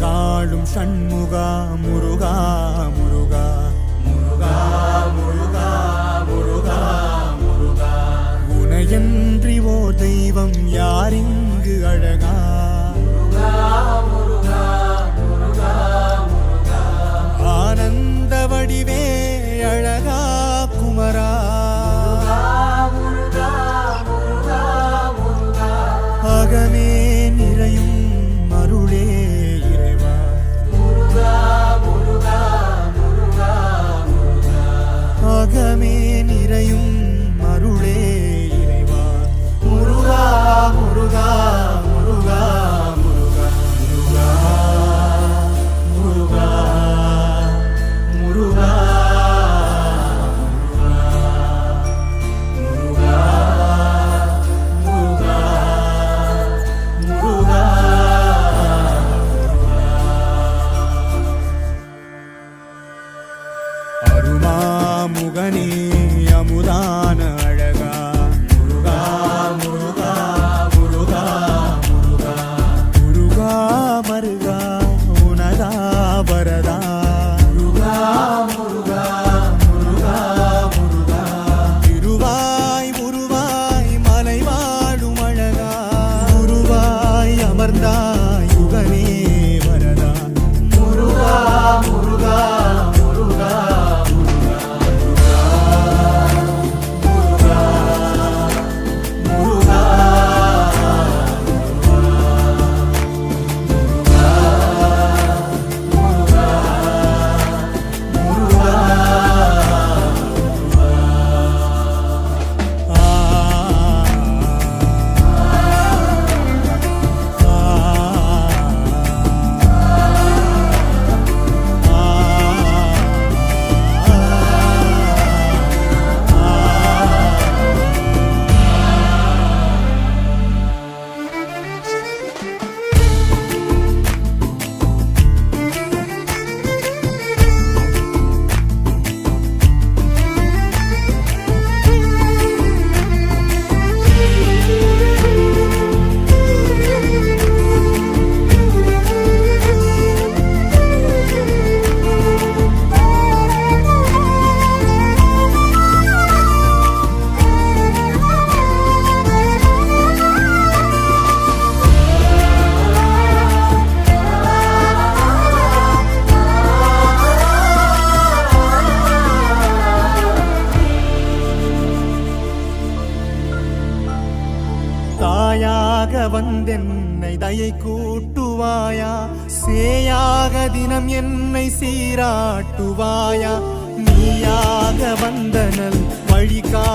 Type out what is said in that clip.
உலகாளும் ஷண்முகா முருகா முருகா முருகா முருகா முருகா முருகா உனையன்றி ஓர் தெய்வம் யாரிங்கு அழகா முருகா முருகா முருகா முருகா ஆனந்த வடிவே அழகா குமரா முருகா முருகா முருகா அகமே நிறையும் அருளே இறைவா முருகா முருகா முருகா முருகா அகமே நிறையும் அருளே இறைவா முருகா முருகா முருகா முருகா முருகா முருகா முருகா அருமாமுகனே அமுதான அழகா முருகா முருகா முருகா முருகா முருகா மருகா உனதா வரதா முருகா முருகா முருகா முருகா திருவாய் உருவாய் மலை வாழும் அழகா குருவாய் அமர்ந்தாய் யுகனே வரதா முருகா முருகா தாயாக வந்தென்னை தயை கூட்டுவாயா சேயாக தினம் என்னை சீராட்டுவாயா நீயாக வந்தனல் வழிகா